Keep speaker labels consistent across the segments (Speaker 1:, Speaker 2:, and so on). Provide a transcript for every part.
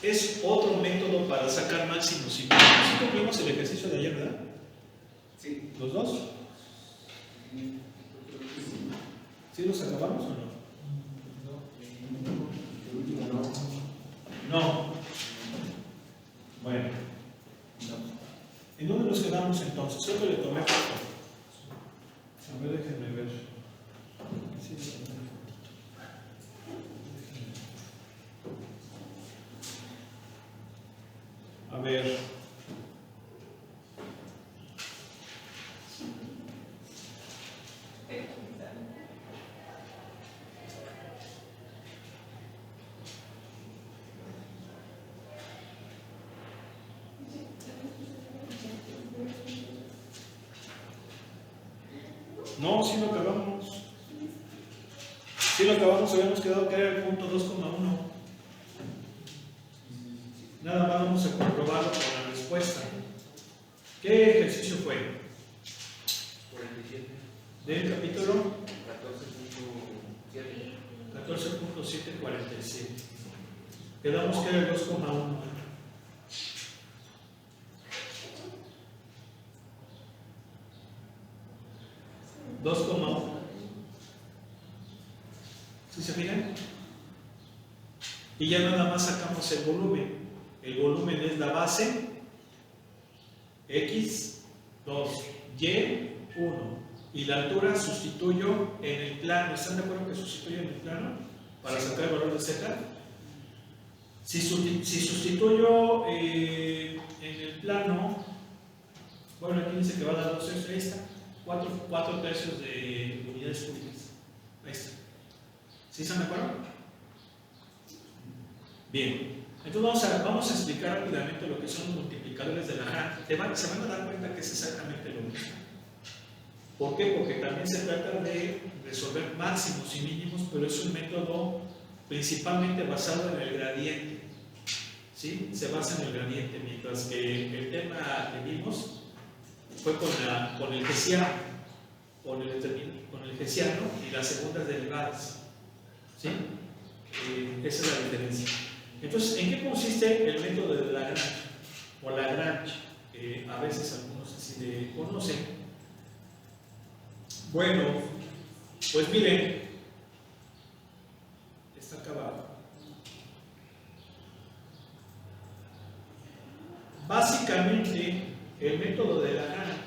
Speaker 1: es otro método para sacar máximos y mínimos. ¿Sí cumplimos el ejercicio de ayer, verdad?
Speaker 2: Sí.
Speaker 1: ¿Los dos? ¿Sí los acabamos o no? No. Bueno. ¿En dónde nos quedamos entonces? Yo le tomé foto. A ver, déjenme ver. Sí, sí. A ver. No, sí lo acabamos. Sí lo acabamos, habíamos quedado que era el punto 2,1. Nada más vamos a comprobarlo con la respuesta. ¿Qué ejercicio fue?
Speaker 2: 47.
Speaker 1: Del capítulo
Speaker 2: 14.7.
Speaker 1: 14.747. Quedamos que era el 2,1. ¿Sí se fijan? Y ya nada más sacamos el volumen. El volumen es la base X, 2, Y, 1. Y la altura sustituyo en el plano. ¿Están de acuerdo que sustituyo en el plano? Para sacar el valor de Z. Si sustituyo en el plano, bueno, aquí dice que va a dar 2 tercios, ahí está, 4 tercios de unidades cúbicas. Ahí está. ¿Sí están de acuerdo? Bien. Entonces vamos a explicar rápidamente lo que son los multiplicadores de Lagrange. Se van a dar cuenta que es exactamente lo mismo. ¿Por qué? Porque también se trata de resolver máximos y mínimos, pero es un método principalmente basado en el gradiente. ¿Sí? Se basa en el gradiente, mientras que el tema que vimos fue con el hessiano, con el hessiano y las segundas derivadas. ¿Sí? Esa es la diferencia. Entonces, ¿en qué consiste el método de Lagrange? O Lagrange, a veces algunos así le conocen. Bueno, pues miren, está acá abajo. Básicamente, el método de Lagrange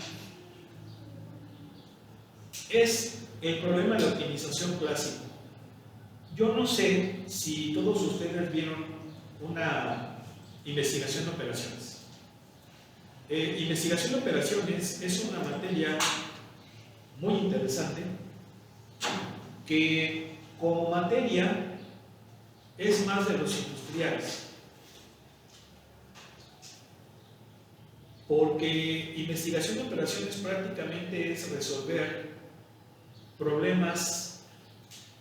Speaker 1: es el problema de optimización clásico. Yo no sé si todos ustedes vieron una investigación de operaciones. Investigación de operaciones es una materia muy interesante que como materia es más de los industriales. Porque investigación de operaciones prácticamente es resolver problemas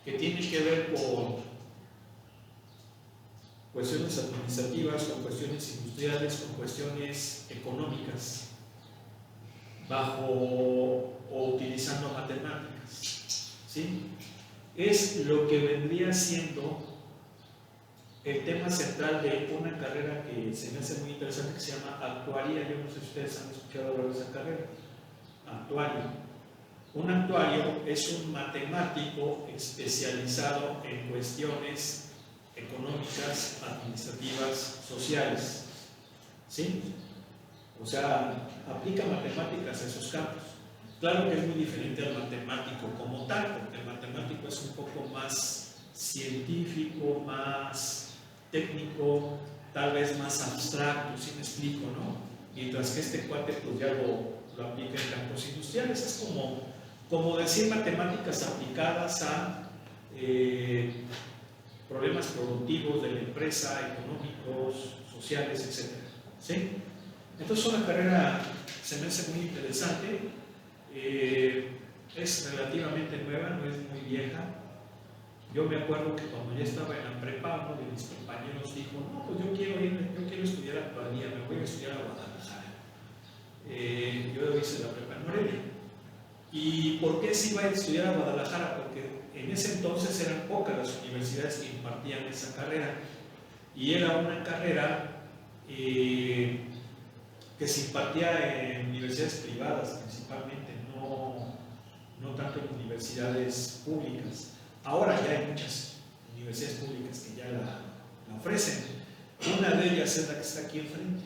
Speaker 1: que tienen que ver con cuestiones administrativas, con cuestiones industriales, con cuestiones económicas, bajo o utilizando matemáticas. ¿Sí? Es lo que vendría siendo el tema central de una carrera que se me hace muy interesante, que se llama actuaria. Yo no sé si ustedes han escuchado hablar de esa carrera. Actuario. Un actuario es un matemático especializado en cuestiones económicas, administrativas, sociales. ¿Sí? O sea, aplica matemáticas a esos campos. Claro que es muy diferente al matemático como tal, porque el matemático es un poco más científico, más técnico, tal vez más abstracto, si me explico, ¿no? Mientras que este cuate pues ya lo aplica en campos industriales. Es como decir matemáticas aplicadas a problemas productivos de la empresa, económicos, sociales, etc. ¿Sí? Entonces una carrera se me hace muy interesante, es relativamente nueva, no es muy vieja. Yo me acuerdo que cuando ya estaba en la prepa, uno de mis compañeros dijo, no, pues yo quiero estudiar actuaría, me voy a estudiar a Guadalajara. Yo hice la prepa en Morelia. ¿Y por qué se iba a estudiar a Guadalajara? Porque en ese entonces eran pocas las universidades que impartían esa carrera. y era una carrera que se impartía en universidades privadas principalmente, no tanto en universidades públicas. Ahora ya hay muchas universidades públicas que ya la ofrecen. Una de ellas es la que está aquí enfrente,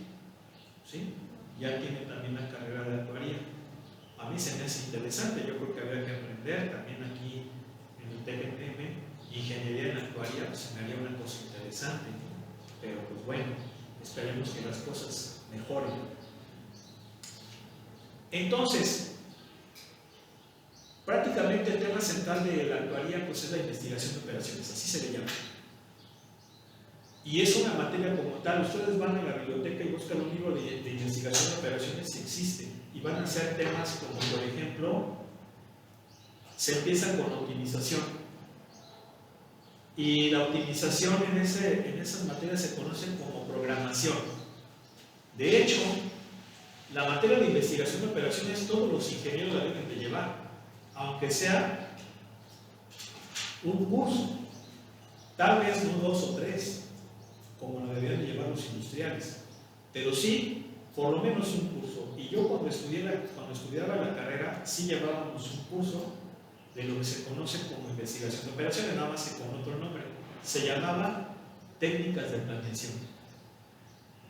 Speaker 1: ¿sí? Ya tiene también la carrera de actuaría. A mí se me hace interesante, yo creo que habría que aprender también aquí en el TGTM, ingeniería en actuaría, pues se me haría una cosa interesante, pero pues bueno, esperemos que las cosas mejoren. Entonces, prácticamente el tema central de la actuaría pues es la investigación de operaciones, así se le llama. Y es una materia como tal. Ustedes van a la biblioteca y buscan un libro de investigación de operaciones si existe, y van a hacer temas como, por ejemplo, se empieza con optimización, y la optimización en esas materias se conoce como programación. De hecho, la materia de investigación de operaciones todos los ingenieros la deben de llevar, aunque sea un curso, tal vez no 2 o 3 como lo deberían llevar los industriales, pero sí por lo menos un curso. Y yo cuando estudiaba la carrera sí llevábamos un curso de lo que se conoce como investigación de operaciones, nada más que con otro nombre. Se llamaba técnicas de planeación.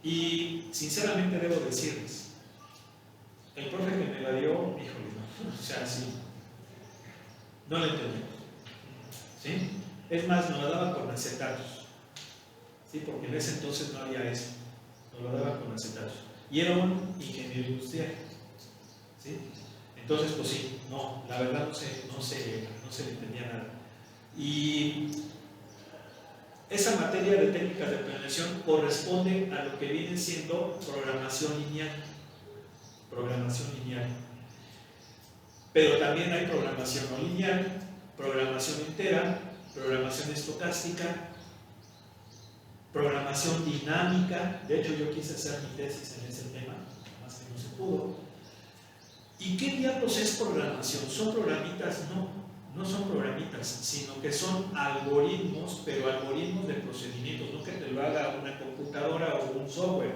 Speaker 1: Y sinceramente debo decirles, el profe que me la dio, híjole, no, o sea, sí, no la entendí, ¿sí? Es más, nos la daba con acetatos, ¿sí? Porque en ese entonces no había eso, nos la daba con acetatos, y era un ingeniero industrial, ¿sí? Entonces, pues sí, no, la verdad no se le entendía nada. Y esa materia de técnicas de planeación corresponde a lo que viene siendo programación lineal. Programación lineal. Pero también hay programación no lineal, programación entera, programación estocástica, programación dinámica. De hecho, yo quise hacer mi tesis en ese tema, más que no se pudo. ¿Y qué diablos es programación? ¿Son programitas? No son programitas, sino que son algoritmos, pero algoritmos de procedimientos, no que te lo haga una computadora o un software.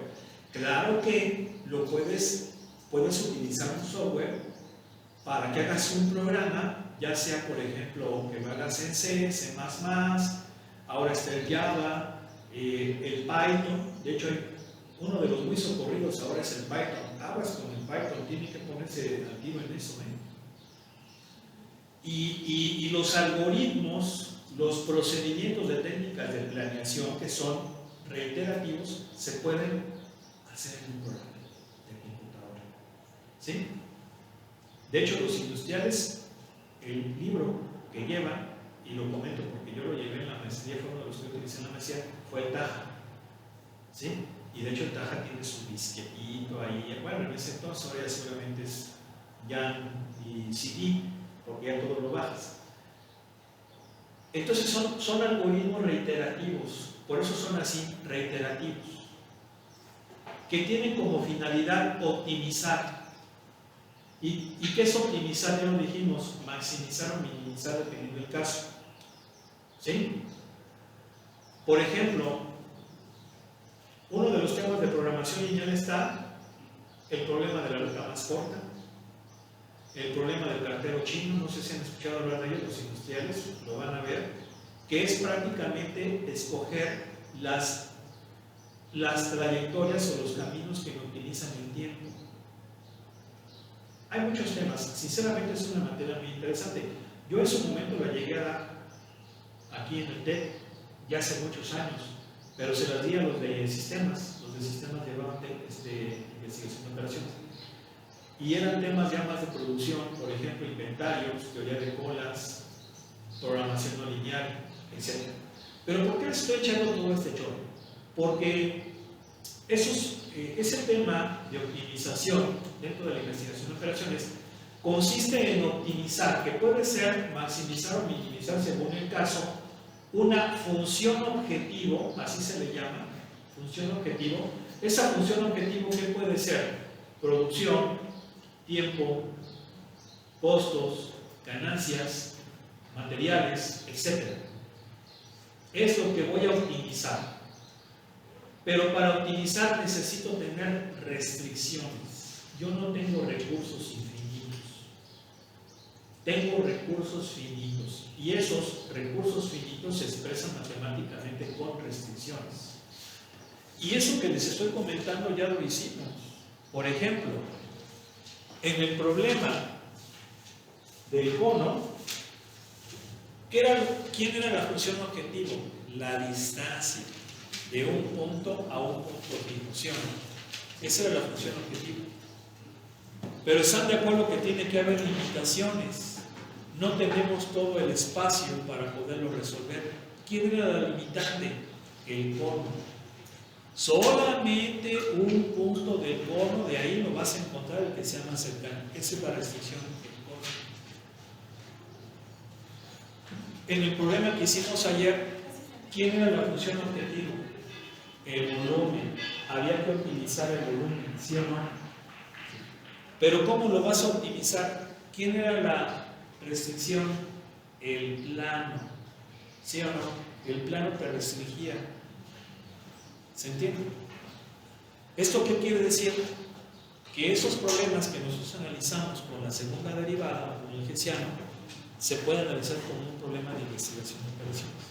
Speaker 1: Claro que lo puedes utilizar un software para que hagas un programa, ya sea por ejemplo que lo hagas en C, C++, ahora está el Java, el Python. De hecho uno de los muy socorridos ahora es el Python. Aguas con el Python, tiene que ponerse al tiro en eso, Y los algoritmos, los procedimientos de técnicas de planeación que son reiterativos, se pueden hacer en un programa de computadora, ¿sí? De hecho, los industriales, el libro que llevan, y lo comento porque yo lo llevé en la maestría, fue uno de los que utilicé en la maestría, fue el Taja, ¿sí? Y de hecho el Taja tiene su disquetito ahí, bueno, en ese entonces ahora ya seguramente es YAN y CD, porque ya todo lo bajas. Entonces son algoritmos reiterativos, por eso son así, reiterativos, que tienen como finalidad optimizar. ¿Y qué es optimizar? Ya lo dijimos, maximizar o minimizar dependiendo del caso, ¿sí? Por ejemplo, uno de los temas de programación lineal está el problema de la ruta más corta, el problema del cartero chino. No sé si han escuchado hablar de ellos, los industriales lo van a ver, que es prácticamente escoger las trayectorias o los caminos que no utilizan el tiempo. Hay muchos temas, sinceramente es una materia muy interesante. Yo en su momento la llegué a dar aquí en el TEC, ya hace muchos años, pero se las di a los de sistemas. Los de sistemas llevaban investigación de operaciones. Y eran temas ya más de producción, por ejemplo, inventarios, teoría de colas, programación no lineal, etc. Pero ¿por qué les estoy echando todo este chorro? Porque ese tema de optimización dentro de la investigación de operaciones consiste en optimizar, que puede ser maximizar o minimizar según el caso, una función objetivo, así se le llama, función objetivo. Esa función objetivo, ¿qué puede ser? Producción, tiempo, costos, ganancias, materiales, etc. Es lo que voy a optimizar. Pero para optimizar necesito tener restricciones. Yo no tengo recursos infinitos. Tengo recursos finitos. Y esos recursos finitos se expresan matemáticamente con restricciones. Y eso que les estoy comentando ya lo hicimos. Por ejemplo, en el problema del cono, ¿quién era la función objetivo? La distancia de un punto a un punto fijo, ¿sí o no? Esa era la función objetivo. Pero están de acuerdo que tiene que haber limitaciones. No tenemos todo el espacio para poderlo resolver. ¿Quién era la limitante? El cono. Solamente un punto del cono, de ahí lo vas a encontrar el que sea más cercano. Esa es la restricción del cono. En el problema que hicimos ayer, ¿quién era la función objetivo? El volumen. Había que optimizar el volumen, ¿sí o no? Pero ¿cómo lo vas a optimizar? ¿Quién era la restricción? El plano, ¿sí o no? El plano te restringía. ¿Se entiende? ¿Esto qué quiere decir? Que esos problemas que nosotros analizamos con la segunda derivada, con el hessiano, se puede analizar como un problema de investigación de operaciones.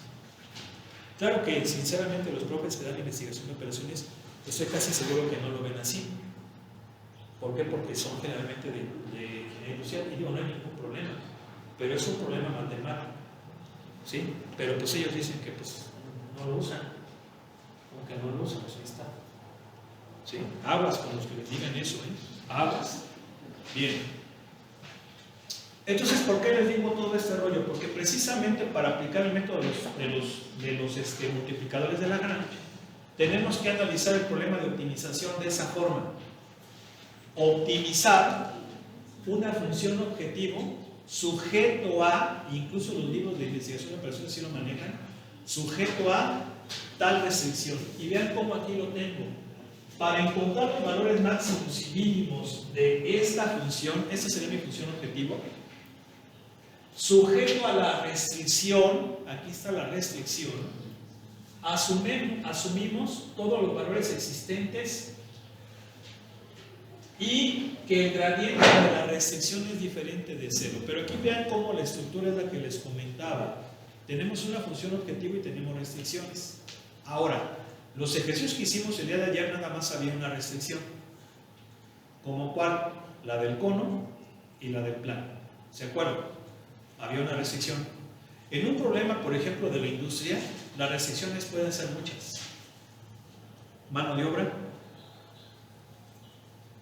Speaker 1: Claro que sinceramente los profes que dan investigación de operaciones, estoy casi seguro que no lo ven así. ¿Por qué? Porque son generalmente de ingeniería industrial y digo, no hay ningún problema, pero es un problema matemático, ¿sí? Pero pues ellos dicen que pues no lo usan, como que no lo usan, pues ahí está, ¿sí? Aguas con los que les digan eso, aguas. Bien. Entonces, ¿por qué les digo todo este rollo? Porque precisamente para aplicar el método de los multiplicadores de Lagrange, tenemos que analizar el problema de optimización de esa forma. Optimizar una función objetivo sujeto a, incluso los libros de investigación de operaciones sí lo manejan, sujeto a tal restricción. Y vean cómo aquí lo tengo. Para encontrar los valores máximos y mínimos de esta función, esta sería mi función objetivo, sujeto a la restricción, aquí está la restricción, asumimos todos los valores existentes y que el gradiente de la restricción es diferente de cero. Pero aquí vean cómo la estructura es la que les comentaba. Tenemos una función objetivo y tenemos restricciones. Ahora, los ejercicios que hicimos el día de ayer nada más había una restricción. ¿Como cuál? La del cono y la del plano. ¿Se acuerdan? Había una restricción. En un problema, por ejemplo, de la industria, las restricciones pueden ser muchas. Mano de obra,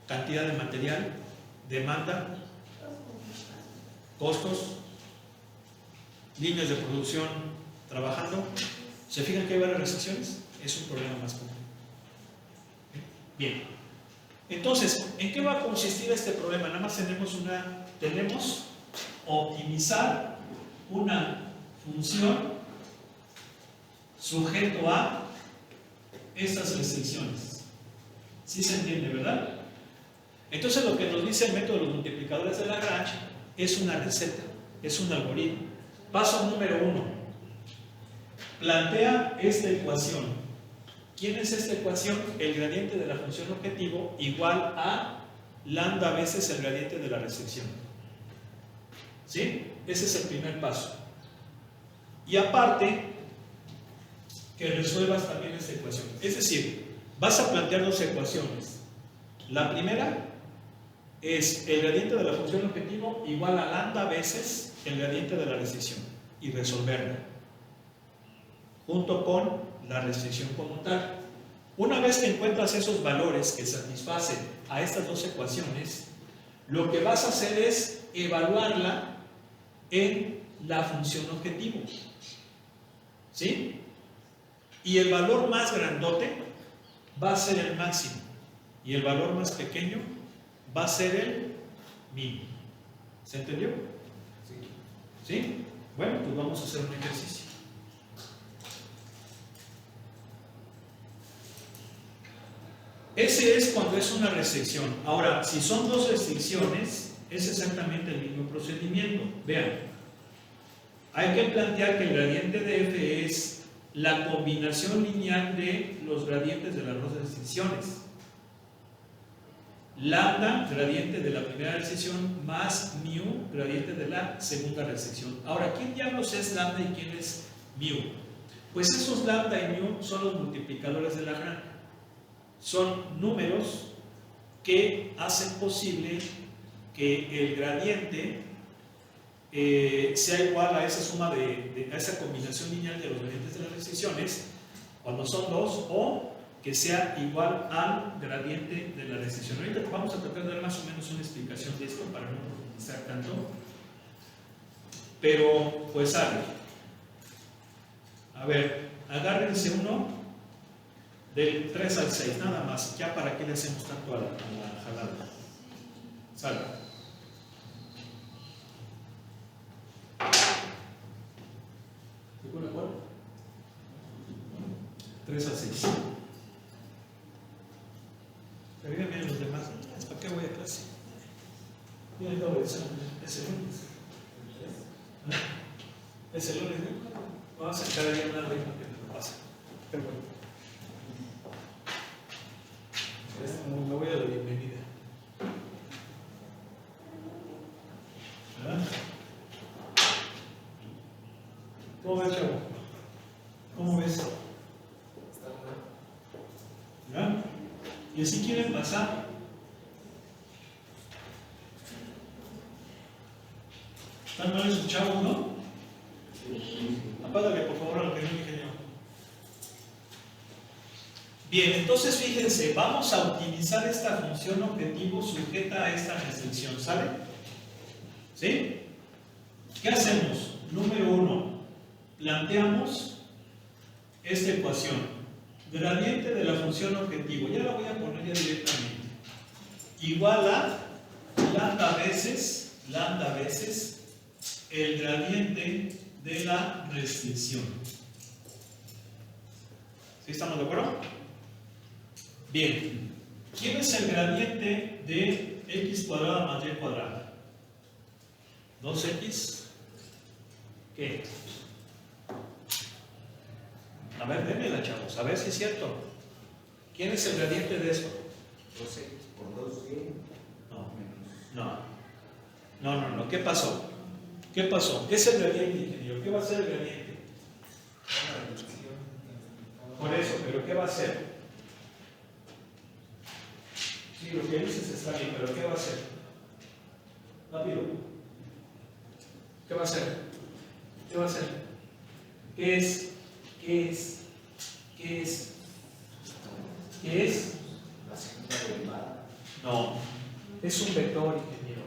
Speaker 1: cantidad de material, demanda, costos, líneas de producción trabajando. ¿Se fijan que hay varias restricciones? Es un problema más común. Bien. Entonces, ¿en qué va a consistir este problema? Nada más tenemos optimizar una función sujeto a estas restricciones. ¿Sí se entiende, verdad? Entonces lo que nos dice el método de los multiplicadores de Lagrange es una receta, es un algoritmo. Paso número 1. Plantea esta ecuación. ¿Quién es esta ecuación? El gradiente de la función objetivo igual a lambda veces el gradiente de la restricción. ¿Sí? Ese es el primer paso. Y aparte, que resuelvas también esta ecuación. Es decir, vas a plantear dos ecuaciones. La primera es el gradiente de la función objetivo igual a lambda veces el gradiente de la restricción y resolverla junto con la restricción como tal. Una vez que encuentras esos valores que satisfacen a estas dos ecuaciones, lo que vas a hacer es evaluarla en la función objetivo. ¿Sí? Y el valor más grandote va a ser el máximo y el valor más pequeño va a ser el mínimo. ¿Se entendió? Sí. ¿Sí? Bueno, pues vamos a hacer un ejercicio. Ese es cuando es una restricción. Ahora, si son dos restricciones, es exactamente el mismo procedimiento. Vean, hay que plantear que el gradiente de f es la combinación lineal de los gradientes de las dos restricciones. Lambda, gradiente de la primera restricción, más mu, gradiente de la segunda restricción. Ahora, ¿quién diablos es lambda y quién es mu? Pues esos lambda y mu son los multiplicadores de Lagrange. Son números que hacen posible que el gradiente sea igual a esa suma a esa combinación lineal de los gradientes de las restricciones cuando son dos, o que sea igual al gradiente de la restricción. Ahorita vamos a tratar de dar más o menos una explicación de esto para no profundizar tanto, pero pues algo. A ver, agárrense uno del 3 al 6, nada más. Ya para qué le hacemos tanto a la jalada. Sale. ¿Seguro cuál? 3 al 6. Pero miren los demás. ¿Para qué voy a clase? Miren doble examen. Es el lunes. Es el lunes, ¿no? Vamos a sacar ahí una regla que no pasa. Pero bueno. Me voy a la bienvenida. ¿Verdad? ¿Cómo ves, chavo? ¿Cómo ves? ¿Verdad? Y así quieren pasar. ¿Están mal esos chavos, no? Apágale por favor al que no ingeniero. Bien, entonces fíjense, vamos a utilizar esta función objetivo sujeta a esta restricción, ¿sale? ¿Sí? ¿Qué hacemos? Número 1, planteamos esta ecuación. Gradiente de la función objetivo, ya la voy a poner ya directamente. Igual a lambda veces el gradiente de la restricción. ¿Sí estamos de acuerdo? Bien, ¿quién es el gradiente de x cuadrada más y cuadrada? 2x, ¿qué? A ver, démela, chavos, a ver si es cierto. ¿Quién es el gradiente de esto?
Speaker 2: 2x por 2y.
Speaker 1: No, ¿qué pasó? ¿Qué pasó? ¿Qué es el gradiente, ingeniero? ¿Qué va a ser el gradiente? Por eso, ¿pero qué va a ser? Sí, lo que dices está bien, pero ¿qué va a ser? Rápido. ¿Qué va a ser? ¿Qué va a ser? ¿Qué es? ¿Qué es? ¿Qué es? ¿Qué es?
Speaker 2: La segunda derivada.
Speaker 1: No, es un vector, ingeniero.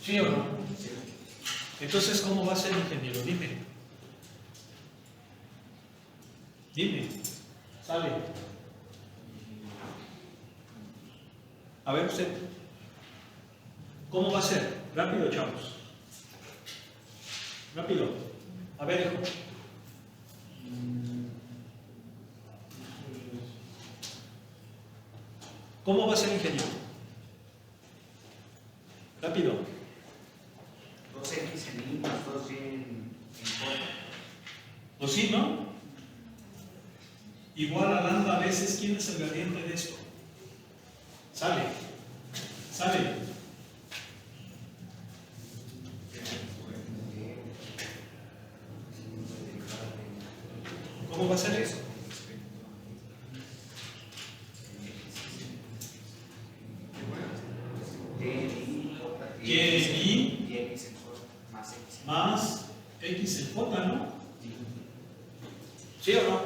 Speaker 1: ¿Sí o no?
Speaker 2: Sí.
Speaker 1: Entonces, ¿cómo va a ser, ingeniero? Dime. Dime. Sale. A ver usted. ¿Cómo va a ser? Rápido, chavos. Rápido. A ver, hijo. ¿Cómo va a ser, ingeniero? Rápido.
Speaker 2: 2x en y más 2y en j.
Speaker 1: ¿O sí, no? Igual a lambda veces, ¿quién es el gradiente de esto? Sale. ¿Cómo va a ser eso? Y más x en j, ¿no? ¿Sí o no?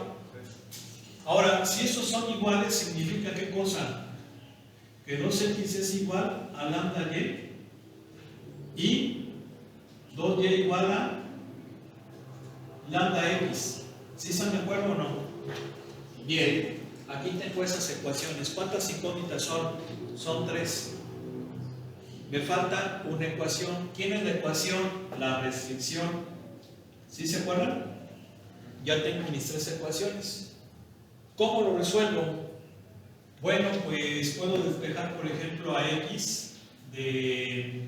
Speaker 1: Ahora, si esos son iguales, ¿significa qué cosa? Que 2x es igual a lambda y 2y igual a lambda x. ¿Sí están de acuerdo o no? Bien, aquí tengo esas ecuaciones. ¿Cuántas incógnitas son? Son 3. Me falta una ecuación. ¿Quién es la ecuación? La restricción. ¿Sí se acuerdan? Ya tengo mis 3 ecuaciones. ¿Cómo lo resuelvo? Bueno, pues puedo despejar, por ejemplo, a x de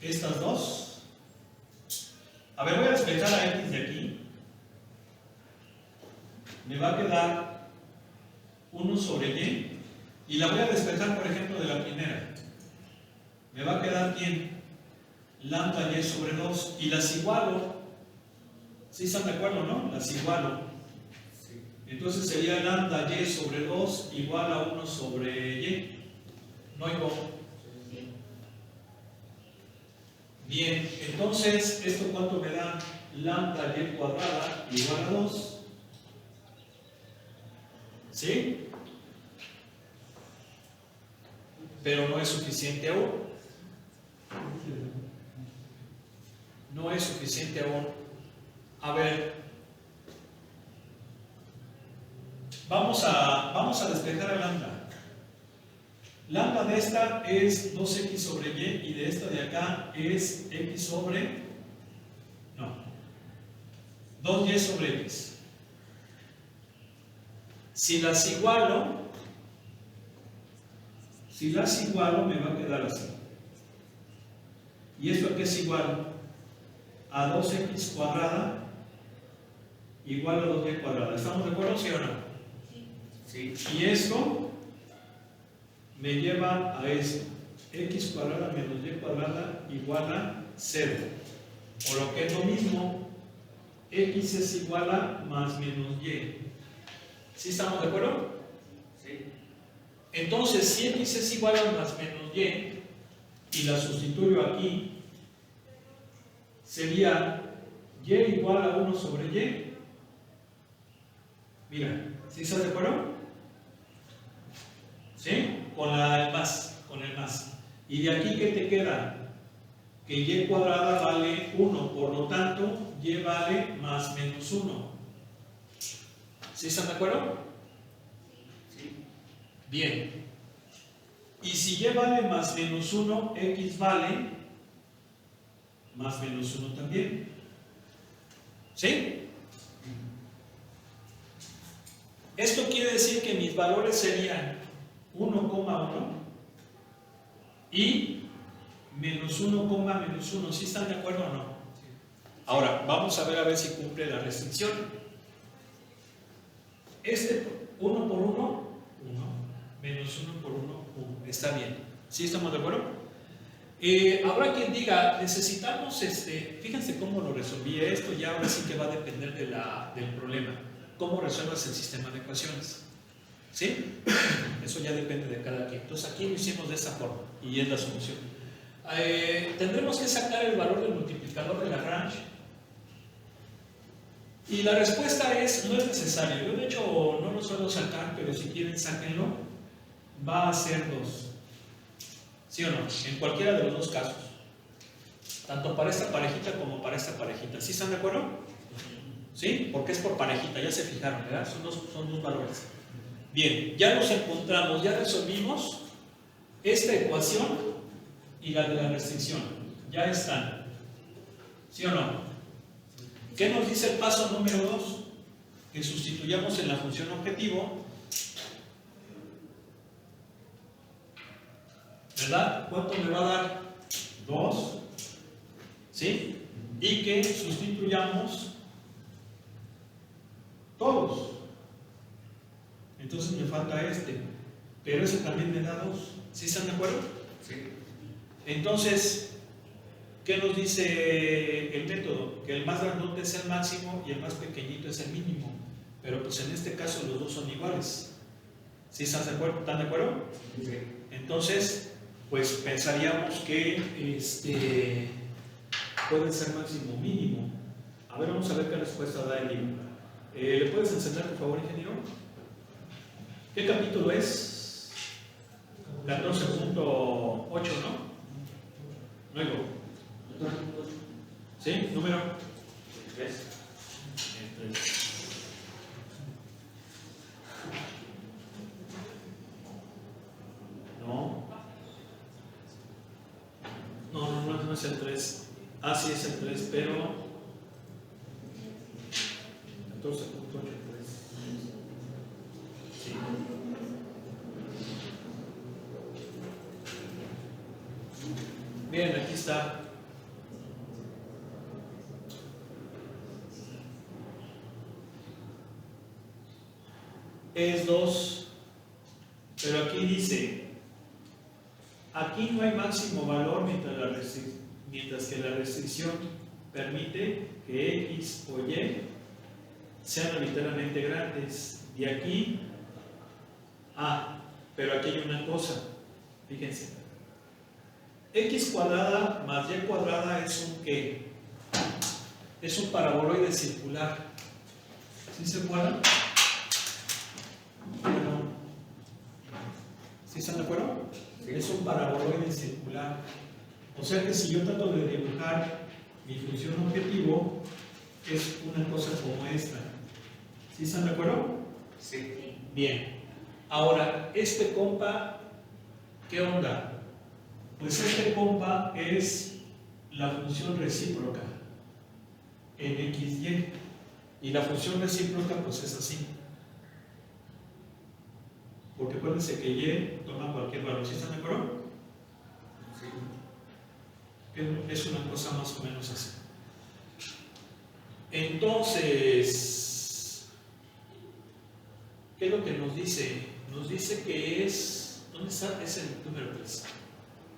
Speaker 1: estas dos. A ver, voy a despejar a x de aquí. me va a quedar 1 sobre y, y la voy a despejar, por ejemplo, de la primera. Me va a quedar bien lambda y sobre 2, y las igualo. ¿Sí están de acuerdo, no? Las igualo. Entonces sería lambda y sobre 2 igual a 1 sobre y. ¿No hay cómo? Bien, entonces, ¿esto cuánto me da? Lambda y cuadrada igual a 2. ¿Sí? Pero no es suficiente aún. No es suficiente aún. A ver, vamos a despejar a lambda. Lambda de esta es 2x sobre y de esta de acá es x sobre, no, 2y sobre x. Si las igualo me va a quedar así. ¿Y esto a qué es igual? A 2x cuadrada igual a 2y cuadrada. ¿Estamos de acuerdo, sí o no?
Speaker 2: Sí.
Speaker 1: Y esto me lleva a esto. X cuadrada menos y cuadrada igual a 0. O lo que es lo mismo, x es igual a más menos y. ¿Sí estamos de acuerdo?
Speaker 2: Sí.
Speaker 1: Entonces, si x es igual a más menos y la sustituyo aquí, sería y igual a 1 sobre y. Mira, ¿sí estás de acuerdo? ¿Sí? Con el más. ¿Y de aquí qué te queda? Que y cuadrada vale 1, por lo tanto, y vale más menos 1. ¿Sí están de acuerdo?
Speaker 2: Sí.
Speaker 1: Bien. Y si y vale más menos 1, x vale más menos 1 también. ¿Sí? Esto quiere decir que mis valores serían 1,1 y menos 1,-1. ¿Sí están de acuerdo o no? Ahora, vamos a ver si cumple la restricción. Este 1 por 1, 1, menos 1 por 1, 1. Está bien. ¿Sí estamos de acuerdo? Habrá quien diga, necesitamos, fíjense cómo lo resolví esto, y ahora sí que va a depender del problema. ¿Cómo resuelvas el sistema de ecuaciones? ¿Sí? Eso ya depende de cada quien. Entonces aquí lo hicimos de esa forma y es la solución. Tendremos que sacar el valor del multiplicador de Lagrange y la respuesta es, no es necesario. Yo de hecho no lo suelo sacar, pero si quieren sáquenlo. Va a ser 2. ¿Sí o no? En cualquiera de los dos casos. Tanto para esta parejita como para esta parejita. ¿Sí están de acuerdo? ¿Sí? Porque es por parejita, ya se fijaron, ¿verdad? Son dos valores. Bien, ya los encontramos, ya resolvimos esta ecuación y la de la restricción. Ya están. ¿Sí o no? ¿Qué nos dice el paso número 2? Que sustituyamos en la función objetivo, ¿verdad? ¿Cuánto me va a dar? 2. ¿Sí? Y que sustituyamos todos. Entonces me falta pero ese también me da 2. ¿Sí están de acuerdo?
Speaker 2: Sí.
Speaker 1: Entonces, ¿qué nos dice el método? Que el más grandote es el máximo y el más pequeñito es el mínimo. Pero pues en este caso los dos son iguales. ¿Sí están de acuerdo? ¿Están de acuerdo?
Speaker 2: Sí.
Speaker 1: Entonces, pues pensaríamos que puede ser máximo o mínimo. A ver, vamos a ver qué respuesta da el libro. ¿Le puedes encender, por favor, ingeniero? ¿Qué capítulo es? 14.8, ¿no? Luego. ¿Sí? ¿Número?
Speaker 2: 3.
Speaker 1: El 3. No es el 3. Ah, sí es el 3, pero 14.8. Sí. Bien, aquí está. es 2, pero aquí dice, aquí no hay máximo valor mientras que la restricción permite que X o Y sean arbitrariamente grandes. De aquí a, pero aquí hay una cosa, fíjense, X cuadrada más Y cuadrada es un ¿qué? Es un paraboloide circular. ¿Sí se acuerdan? Bueno, ¿sí están de acuerdo? Es un paraboloide circular. O sea que si yo trato de dibujar mi función objetivo, es una cosa como esta. ¿Sí están de acuerdo?
Speaker 2: Sí.
Speaker 1: Bien. Ahora, este compa, ¿qué onda? Pues este compa es la función recíproca en XY. Y la función recíproca pues es así. Porque acuérdense que Y toma cualquier valor. ¿Sí están de acuerdo?
Speaker 2: Sí.
Speaker 1: Es una cosa más o menos así. Entonces, ¿qué es lo que nos dice? Nos dice que es, ¿dónde está? Es el número 3.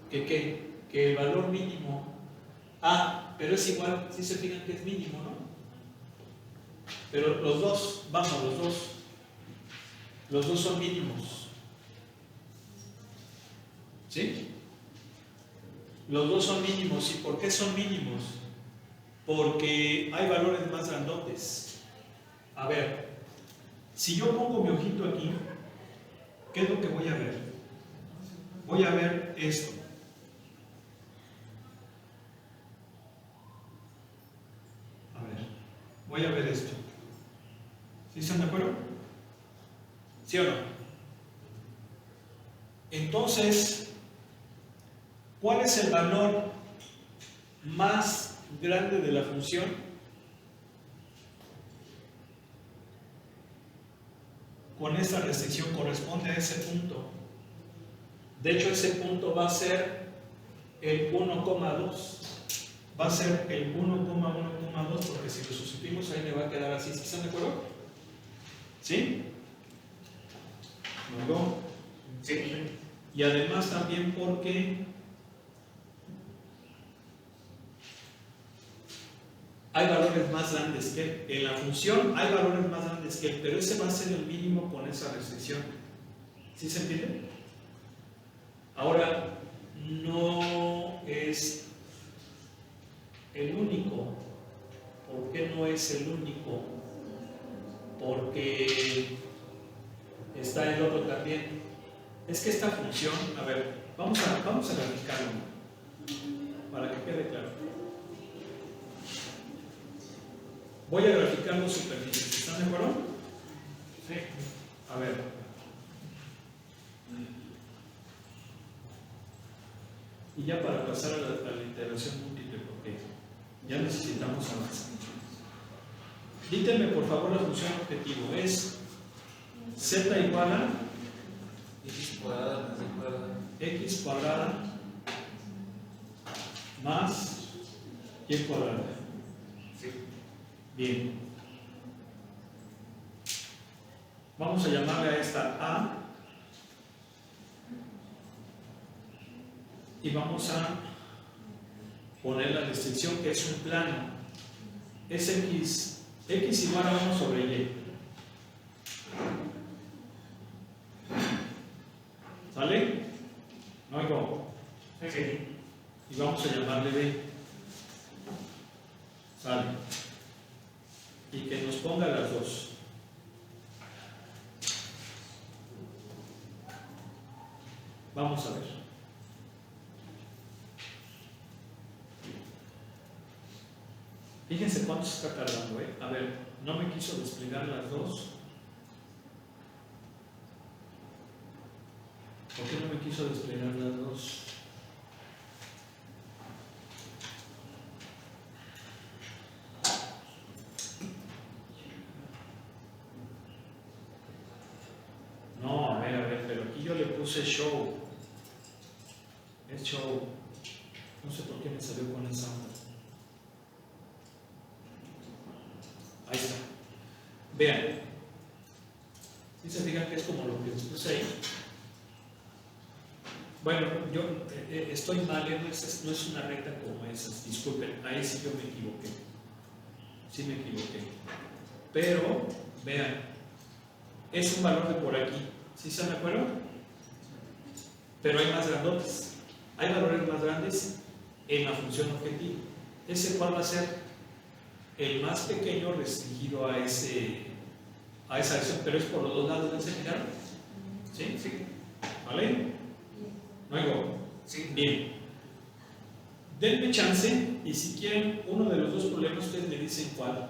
Speaker 1: Que el valor mínimo, pero es igual, si se fijan que es mínimo, ¿no? Pero los dos, vamos, los dos son mínimos. ¿Sí? Los dos son mínimos. ¿Y por qué son mínimos? Porque hay valores más grandotes. A ver, si yo pongo mi ojito aquí, ¿qué es lo que voy a ver? Voy a ver esto. A ver, voy a ver esto. ¿Sí están de acuerdo? ¿Sí o no? Entonces, ¿cuál es el valor más grande de la función? Con esta restricción corresponde a ese punto. De hecho, ese punto va a ser el 1,2. Va a ser el 1,1,2 porque si lo sustituimos ahí me va a quedar así. ¿Sí están de acuerdo? ¿Sí? ¿No?
Speaker 2: Sí.
Speaker 1: Y además también porque hay valores más grandes que él. En la función hay valores más grandes que él, pero ese va a ser el mínimo con esa restricción. ¿Sí se entiende? Ahora, no es el único. ¿Por qué no es el único? Porque está el otro también. Es que esta función, a ver, vamos a graficarlo para que quede claro. Voy a graficar los superficies. ¿Están de acuerdo? Sí. A ver. Y ya para pasar a la integración múltiple, porque ya necesitamos avanzar. Díganme por favor la función objetivo. Es z igual a
Speaker 2: X cuadrada más Y cuadrada.
Speaker 1: x cuadrada más y cuadrada.
Speaker 2: Sí.
Speaker 1: Bien. Vamos a llamarle a esta A y vamos a poner la restricción que es un plano. Es x igual a 1 sobre y. ¿Sale? ¿No oigo?
Speaker 2: Sí.
Speaker 1: Y vamos a llamarle B. ¿Sale? Y que nos ponga las dos. Vamos a ver. Fíjense cuánto se está tardando, ¿eh? A ver, no me quiso desplegar las dos. ¿Por qué no me quiso desplegar las dos? No, a ver, pero aquí yo le puse show. Es show. No sé por qué me salió con esa onda. Ahí está. Vean. ¿Sí se fijan que es como lo que les puse ahí? Bueno, yo estoy mal, no es una recta como esas, disculpen, ahí sí yo me equivoqué. Sí me equivoqué. Pero, vean, es un valor de por aquí. ¿Sí se me acuerdan? Pero hay más grandotes. Hay valores más grandes en la función objetivo. ¿Ese cuál va a ser? El más pequeño restringido a esa acción, pero es por los dos lados, ¿no se fijaron? ¿Sí?
Speaker 2: Sí.
Speaker 1: ¿Vale? ¿No hay go?
Speaker 2: Sí.
Speaker 1: Bien. Denme chance y si quieren uno de los dos problemas, ustedes me dicen cuál.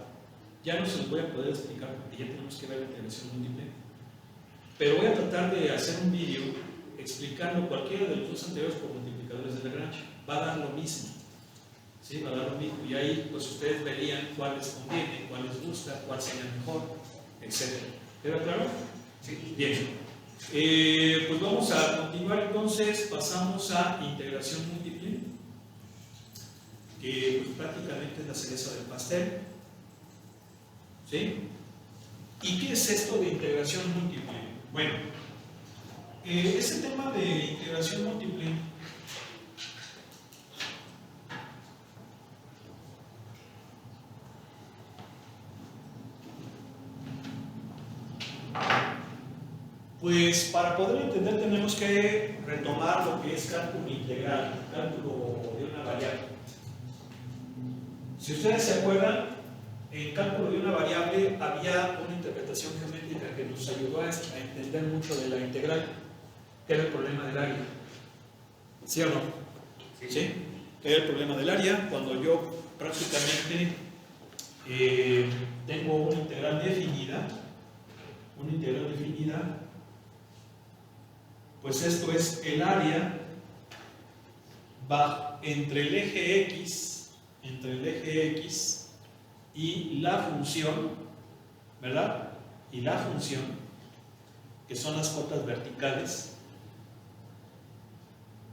Speaker 1: Ya no se los voy a poder explicar porque ya tenemos que ver la integración múltiple. Pero voy a tratar de hacer un vídeo explicando cualquiera de los dos anteriores por multiplicadores de Lagrange. Va a dar lo mismo. ¿Sí? Va a dar lo mismo. Y ahí pues ustedes verían cuál les conviene, cuál les gusta, cuál sería mejor, etc. ¿Queda claro?
Speaker 2: Sí.
Speaker 1: Bien. Pues vamos a continuar entonces. Pasamos a integración múltiple, que pues, prácticamente es la cereza del pastel. ¿Sí? ¿Y qué es esto de integración múltiple? Bueno, ese tema de integración múltiple pues para poder entender tenemos que retomar lo que es cálculo integral, cálculo de una variable. Si ustedes se acuerdan, en cálculo de una variable había una interpretación geométrica que nos ayudó a entender mucho de la integral, que era el problema del área. ¿Sí o no?
Speaker 2: Sí.
Speaker 1: ¿Sí? Era el problema del área cuando yo prácticamente tengo una integral definida, pues esto es el área entre el eje X y la función, ¿verdad? Y la función, que son las cotas verticales,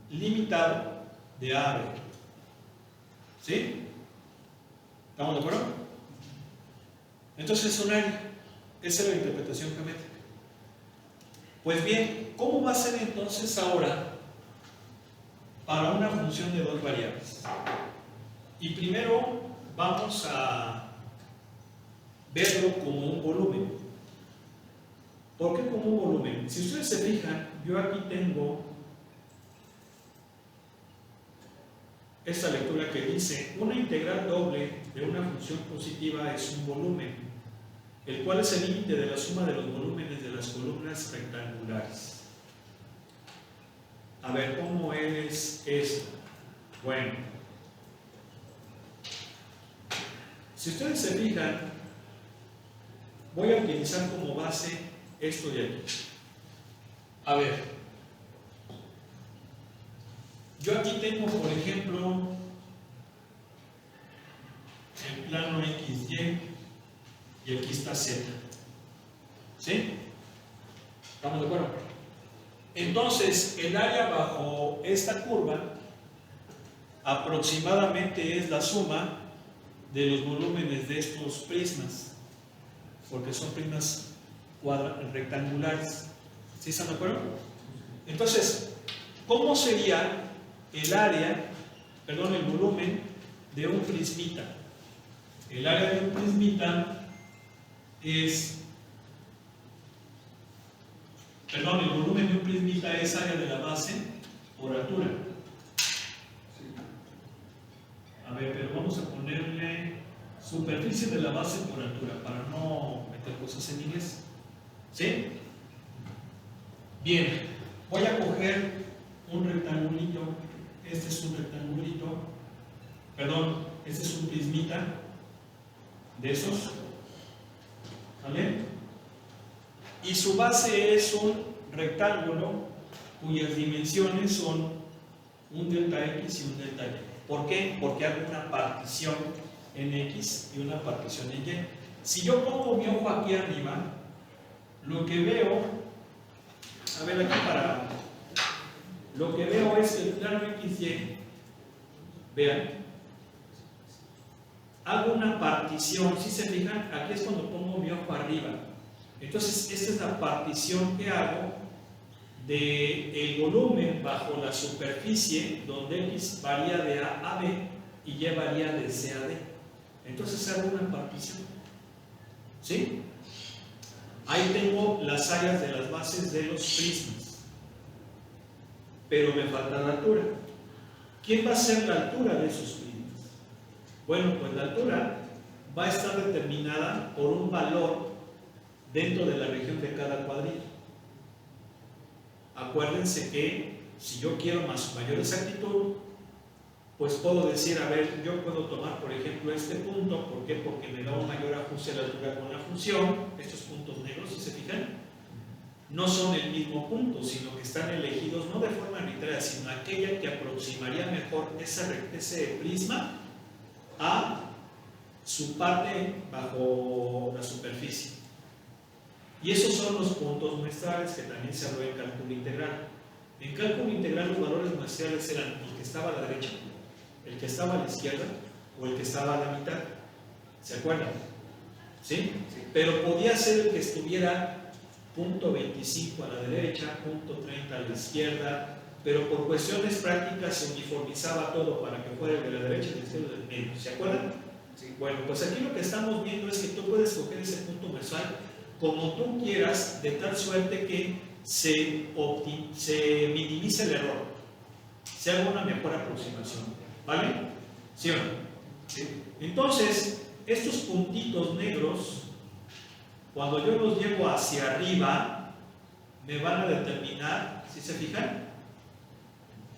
Speaker 1: limitado de A a B. ¿Sí? ¿Estamos de acuerdo? Entonces es un área. Esa es la interpretación geométrica. Pues bien, ¿cómo va a ser entonces ahora para una función de dos variables? Y primero vamos a verlo como un volumen. ¿Por qué como un volumen? Si ustedes se fijan, yo aquí tengo esta lectura que dice: una integral doble de una función positiva es un volumen, el cual es el límite de la suma de los volúmenes de las columnas rectangulares. A ver, ¿cómo es esto? Bueno, si ustedes se fijan, voy a utilizar como base esto de aquí. A ver, yo aquí tengo, por ejemplo, el plano XY y aquí está Z. ¿Sí? ¿Estamos de acuerdo? Entonces, el área bajo esta curva aproximadamente es la suma de los volúmenes de estos prismas, porque son prismas rectangulares. ¿Sí están de acuerdo? Entonces, ¿cómo sería el volumen de un prismita? El área de un prismita es, el volumen de un prismita es área de la base por altura. A ver, pero vamos a ponerle superficie de la base por altura para no meter cosas en inglés. ¿Sí? Bien, voy a coger un rectangulito. Este es un rectangulito. Perdón, este es un prismita de esos. ¿Vale? Y su base es un rectángulo cuyas dimensiones son un delta X y un delta Y. ¿Por qué? Porque hago una partición en X y una partición en Y. Si yo pongo mi ojo aquí arriba, lo que veo, a ver aquí para, lo que veo es que el plano XY, vean, hago una partición. Si se fijan, aquí es cuando pongo mi ojo arriba. Entonces, esta es la partición que hago del volumen bajo la superficie, donde X varía de A a B y Y varía de C a D. Entonces hago una partición. ¿Sí? Ahí tengo las áreas de las bases de los prismas. Pero me falta la altura. ¿Quién va a ser la altura de esos prismas? Bueno, pues la altura va a estar determinada por un valor dentro de la región de cada cuadrilla. Acuérdense que si yo quiero mayor exactitud, pues puedo decir, a ver, yo puedo tomar por ejemplo este punto. ¿Por qué? Porque me da un mayor ajuste a la altura con la función. Estos puntos negros, si se fijan, no son el mismo punto, sino que están elegidos no de forma arbitraria, sino aquella que aproximaría mejor ese prisma a su parte bajo la superficie. Y esos son los puntos muestrales que también se habló en cálculo integral. En cálculo integral los valores muestrales eran el que estaba a la derecha, el que estaba a la izquierda o el que estaba a la mitad. ¿Se acuerdan? ¿Sí? Sí. Pero podía ser el que estuviera punto 25 a la derecha, punto 30 a la izquierda, pero por cuestiones prácticas se uniformizaba todo para que fuera el de la derecha y el izquierdo del medio. ¿Se acuerdan? Sí. Bueno, pues aquí lo que estamos viendo es que tú puedes coger ese punto muestral como tú quieras, de tal suerte que se minimice el error, se haga una mejor aproximación. ¿Vale? ¿Sí o no? Sí. Entonces, estos puntitos negros, cuando yo los llevo hacia arriba, me van a determinar, ¿sí se fijan?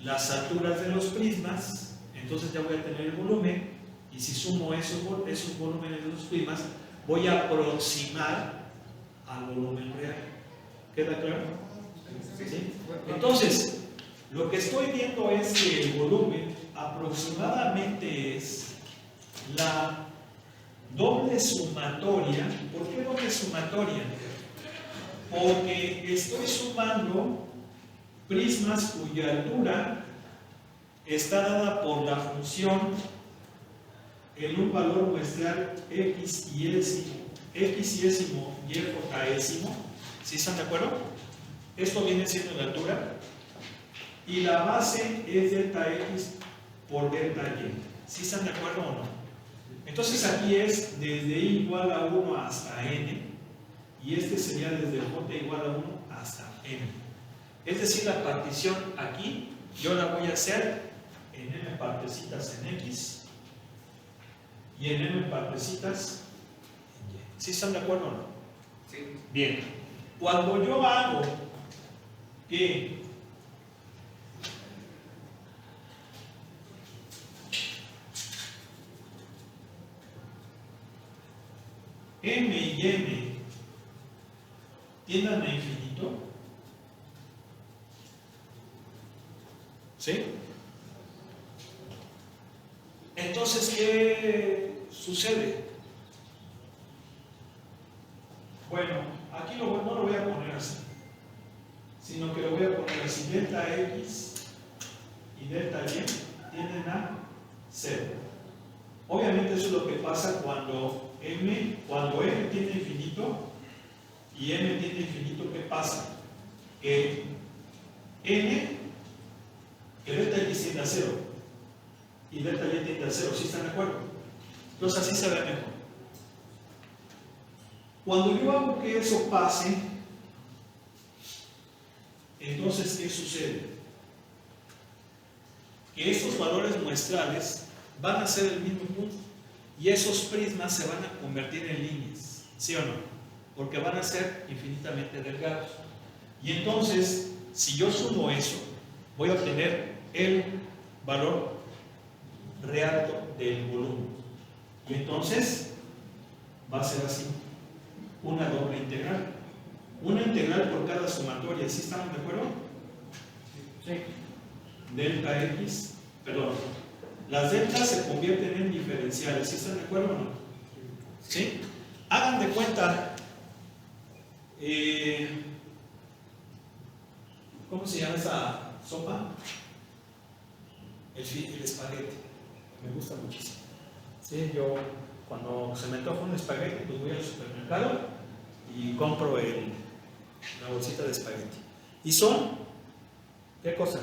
Speaker 1: Las alturas de los prismas. Entonces ya voy a tener el volumen, y si sumo esos volúmenes de los prismas, voy a aproximar al volumen real. ¿Queda claro? ¿Sí? Entonces, lo que estoy viendo es que el volumen aproximadamente es la doble sumatoria. ¿Por qué doble sumatoria? Porque estoy sumando prismas cuya altura está dada por la función en un valor muestral x y ésimo y jésimo. ¿Sí están de acuerdo? Esto viene siendo la altura y la base es delta x por delta y. ¿Sí están de acuerdo o no? Entonces aquí es desde i igual a 1 hasta n, y este sería desde j igual a 1 hasta n. Es decir, la partición aquí yo la voy a hacer en n partecitas en x y en n partecitas en y. ¿Sí están de acuerdo o no?
Speaker 2: Sí.
Speaker 1: Bien, cuando yo hago que m y n tiendan a infinito, ¿sí? Entonces, ¿qué sucede? Bueno, aquí no lo voy a poner así, sino que lo voy a poner así: delta x y delta y tienden a 0. Obviamente eso es lo que pasa cuando m tiende a infinito y m tiende a infinito. ¿Qué pasa? Que delta x tiende a 0 y delta y tiende a 0. ¿Sí están de acuerdo? Entonces así se ve mejor. Cuando yo hago que eso pase, entonces ¿qué sucede? Que estos valores muestrales van a ser el mismo punto y esos prismas se van a convertir en líneas, ¿sí o no? Porque van a ser infinitamente delgados. Y entonces, si yo sumo eso, voy a obtener el valor real del volumen. Y entonces va a ser así: una doble integral. Una integral por cada sumatoria. ¿Sí estamos de acuerdo? Sí. Delta x, perdón. Las deltas se convierten en diferenciales. ¿Sí están de acuerdo o no? ¿Sí? Hagan de cuenta. ¿Cómo se llama esa sopa? El espagueti. Me gusta muchísimo. Sí, yo cuando se me antoja un espagueti, pues voy al supermercado y compro la bolsita de espagueti. Y son, ¿qué cosa?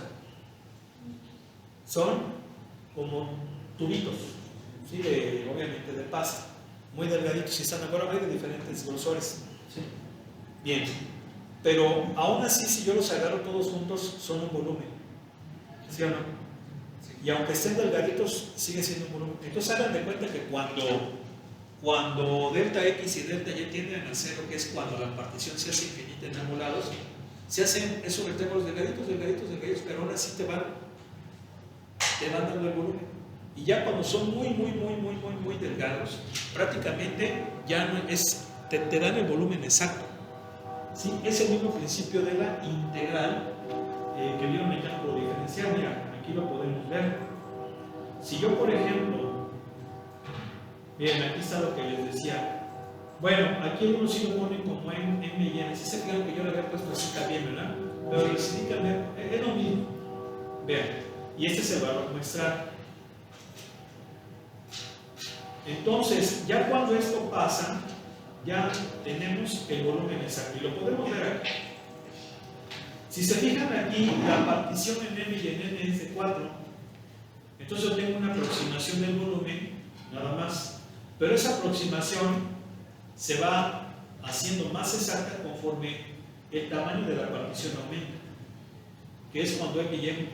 Speaker 1: Son como tubitos, ¿sí? Obviamente de pasta, muy delgaditos y están de acuerdo, hay de diferentes grosores. ¿Sí? Bien, pero aún así, si yo los agarro todos juntos, son un volumen, ¿sí o no?
Speaker 2: Sí.
Speaker 1: Y aunque estén delgaditos, sigue siendo un volumen. Entonces hagan de cuenta que cuando delta X y delta Y tienden a cero, que es cuando la partición se hace infinita en ambos lados, se hacen esos rectángulos delgaditos, pero aún así te van dando el volumen. Y ya cuando son muy delgados, prácticamente ya no es, te dan el volumen exacto. ¿Sí? Es el mismo principio de la integral que vieron en el cálculo diferencial. Mira, aquí lo podemos ver. Si yo, por ejemplo, bien, aquí está lo que les decía. Bueno, aquí algunos sí lo ponen como M y N. Si se fijaron que yo lo había puesto así también, ¿verdad? Pero decidí cambiar, es lo mismo. Vean, y este es el valor muestral. Entonces, ya cuando esto pasa, ya tenemos el volumen exacto. Y lo podemos ver aquí. Si se fijan aquí, la partición en M y en N es de 4. Entonces yo tengo una aproximación del volumen, nada más. Pero esa aproximación se va haciendo más exacta conforme el tamaño de la partición aumenta, que es cuando M y N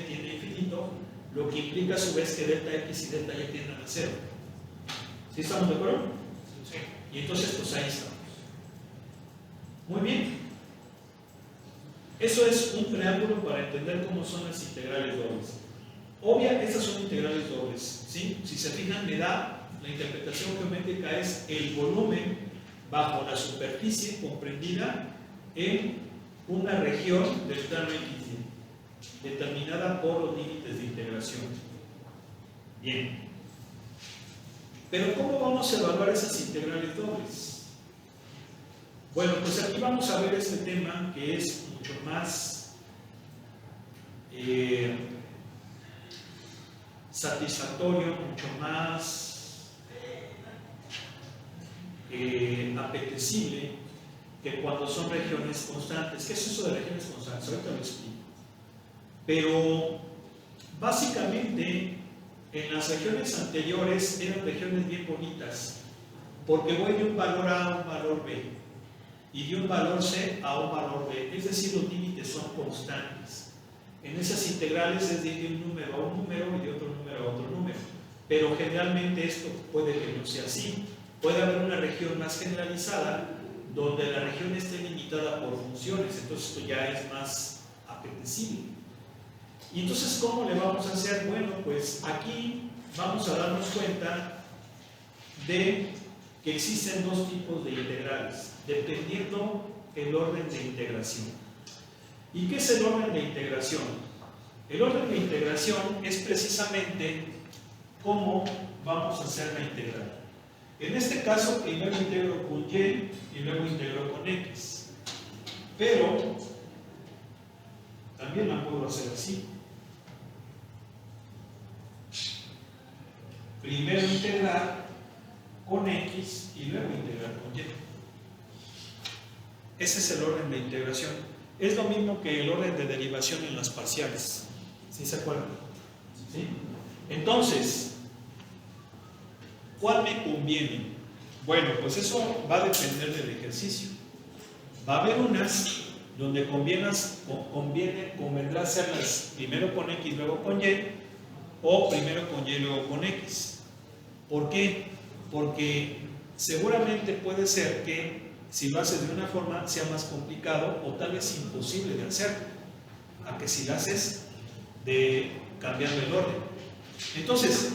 Speaker 1: tiene infinito, lo que implica a su vez que delta X y delta Y tiendan a 0. ¿Sí estamos de acuerdo? Sí. Y entonces pues ahí estamos. Muy bien. Eso es un preámbulo para entender cómo son las integrales dobles. Obvia, estas son integrales dobles, ¿sí? Si se fijan, me da la interpretación geométrica es el volumen bajo la superficie comprendida en una región del plano X, determinada por los límites de integración. Bien. Pero ¿cómo vamos a evaluar esas integrales dobles? Bueno, pues aquí vamos a ver este tema que es mucho más satisfactorio, mucho más apetecible que cuando son regiones constantes. ¿Qué es eso de regiones constantes? Ahorita lo explico. Pero básicamente en las regiones anteriores eran regiones bien bonitas, porque voy de un valor A a un valor B y de un valor C a un valor B, es decir, los límites son constantes. En esas integrales es de un número a un número y de otro número a otro número, pero generalmente esto puede que no sea así. Puede haber una región más generalizada donde la región esté limitada por funciones, entonces esto ya es más apetecible. Y entonces, ¿cómo le vamos a hacer? Bueno, pues aquí vamos a darnos cuenta de que existen dos tipos de integrales, dependiendo el orden de integración. ¿Y qué es el orden de integración? El orden de integración es precisamente cómo vamos a hacer la integral. En este caso, primero integro con Y y luego integro con X. Pero también la puedo hacer así. Primero integrar con X y luego integrar con Y. Ese es el orden de integración. Es lo mismo que el orden de derivación en las parciales. ¿Sí se acuerdan? ¿Sí? Entonces, ¿cuál me conviene? Bueno, pues eso va a depender del ejercicio. Va a haber unas donde convendrá hacerlas primero con X, luego con Y, o primero con Y, luego con X. ¿Por qué? Porque seguramente puede ser que si lo haces de una forma sea más complicado o tal vez imposible de hacer, a que si lo haces de cambiando el orden. Entonces,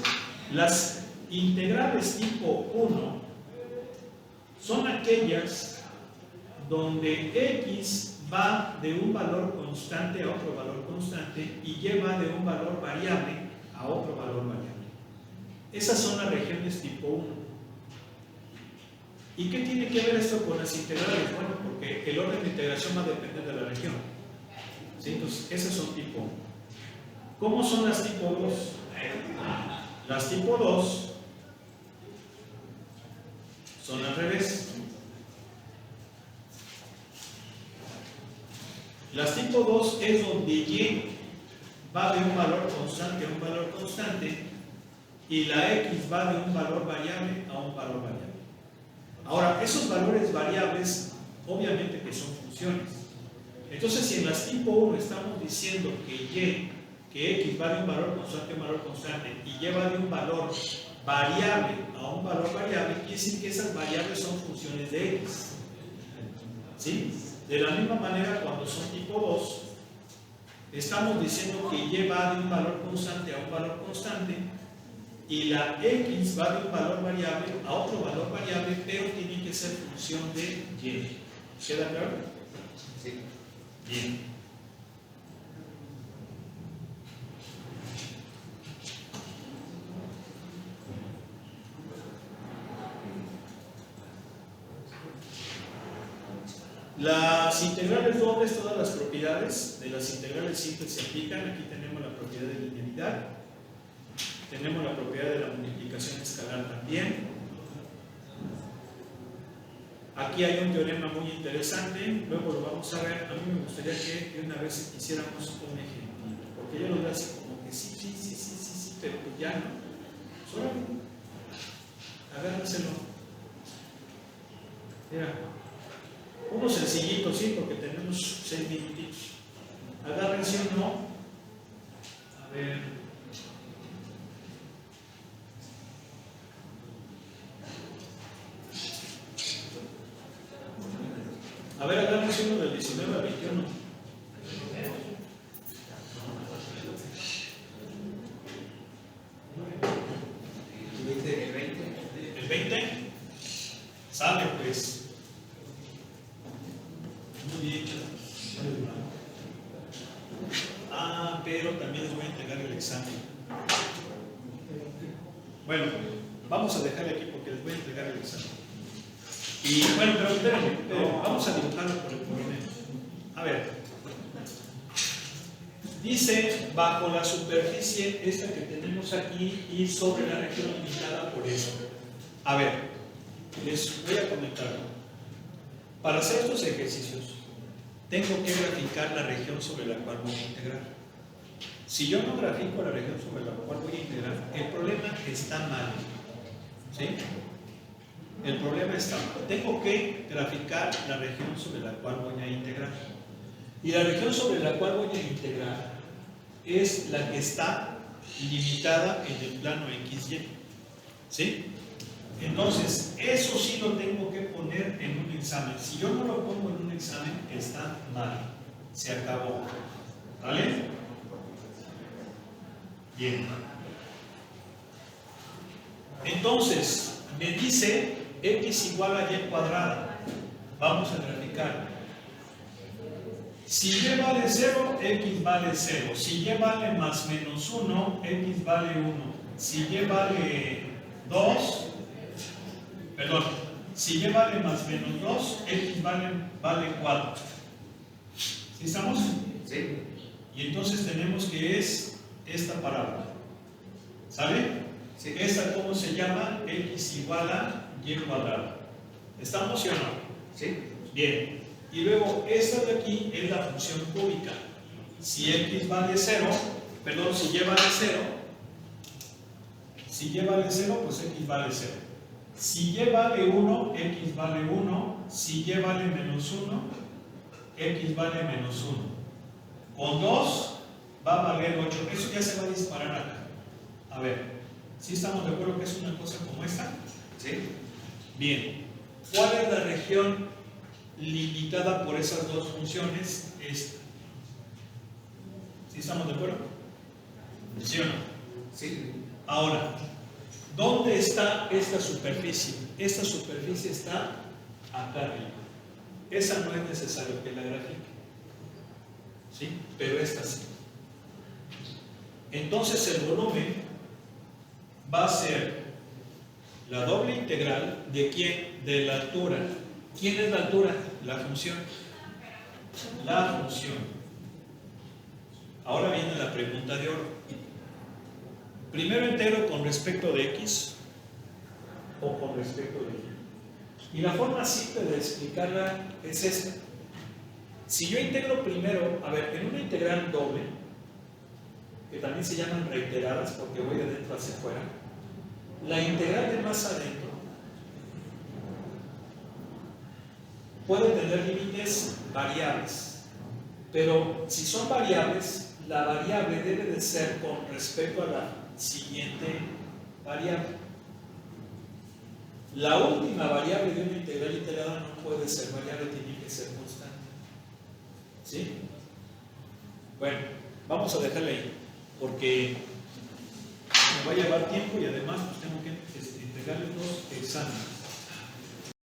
Speaker 1: las integrales tipo 1 son aquellas donde X va de un valor constante a otro valor constante y Y va de un valor variable a otro valor variable. Esas son las regiones tipo 1. ¿Y qué tiene que ver esto con las integrales? Bueno, porque el orden de integración va a depender de la región. ¿Sí? Entonces, esas son tipo 1. ¿Cómo son las tipo 2? Las tipo 2 son al revés. Las tipo 2 es donde y va de un valor constante a un valor constante y la x va de un valor variable a un valor variable. Ahora, esos valores variables obviamente que son funciones. Entonces, si en las tipo 1 estamos diciendo que x va de un valor constante a un valor constante y y va de un valor variable a un valor variable, quiere decir que esas variables son funciones de x. ¿Sí? De la misma manera, cuando son tipo 2, estamos diciendo que y va de un valor constante a un valor constante y la x va de un valor variable a otro valor variable, pero tiene que ser función de y. ¿Queda claro?
Speaker 2: Sí.
Speaker 1: Bien. Las integrales dobles, todas las propiedades de las integrales simples se aplican. Aquí tenemos la propiedad de linealidad, tenemos la propiedad de la multiplicación escalar también. Aquí hay un teorema muy interesante, luego lo vamos a ver. A mí me gustaría que de una vez hiciéramos un ejemplo, porque yo lo veo así como que sí, pero pues ya no. Solo agárrenselo. Mira. Uno sencillito, sí, porque tenemos 6 minutitos. Agárrense uno. A ver. A ver, agárrense uno del 19 al 21. ¿El 20? Sale, pues. Muy bien. Pero también les voy a entregar el examen. Bueno, vamos a dejarle aquí porque les voy a entregar el examen. Y bueno, pero espérenme, vamos a dibujarlo por el problema. A ver, dice bajo la superficie esta que tenemos aquí y sobre la región limitada por eso. A ver, les voy a comentar. Para hacer estos ejercicios, tengo que graficar la región sobre la cual voy a integrar. Si yo no grafico la región sobre la cual voy a integrar, el problema está mal. ¿Sí? El problema está mal. Tengo que graficar la región sobre la cual voy a integrar. Y la región sobre la cual voy a integrar es la que está limitada en el plano XY. ¿Sí? Entonces, eso sí lo tengo que poner en un examen. Si yo no lo pongo en un examen, está mal. Se acabó. ¿Vale? Bien. Entonces, me dice x igual a y cuadrada. Vamos a graficar. Si y vale 0, x vale 0. Si y vale más menos 1, x vale 1. Si y vale 2, perdón, si y vale más menos 2, x vale 4. ¿Sí estamos?
Speaker 2: Sí.
Speaker 1: Y entonces tenemos que es esta parábola. ¿Sale?
Speaker 2: Sí.
Speaker 1: ¿Esta cómo se llama? X igual a y cuadrado. ¿Estamos sí o no?
Speaker 2: Sí.
Speaker 1: Bien. Y luego esta de aquí es la función cúbica. Si x vale 0, perdón, si y vale 0, si y vale 0, pues x vale 0. Si y vale 1, x vale 1. Si y vale menos 1, x vale menos 1. Con 2 va a valer 8. Eso ya se va a disparar acá. A ver, ¿sí estamos de acuerdo que es una cosa como esta?
Speaker 2: Sí.
Speaker 1: Bien. ¿Cuál es la región limitada por esas dos funciones? Esta. ¿Sí estamos de acuerdo? ¿Sí o no?
Speaker 2: Sí.
Speaker 1: Ahora, ¿dónde está esta superficie? Esta superficie está acá arriba. Esa no es necesario que la grafique. ¿Sí? Pero esta sí. Entonces el volumen va a ser la doble integral de ¿quién? De la altura. ¿Quién es la altura? La función. La función. Ahora viene la pregunta de oro. Primero integro con respecto de x o con respecto de y. Y la forma simple de explicarla es esta. Si yo integro primero, a ver, en una integral doble, que también se llaman reiteradas porque voy de dentro hacia afuera, la integral de más adentro puede tener límites variables, pero si son variables, la variable debe de ser con respecto a la siguiente variable. La última variable de una integral integrada no puede ser variable, tiene que ser constante. ¿Sí? Bueno, vamos a dejarle ahí, porque me va a llevar tiempo y además pues, tengo que entregarle 2 exámenes.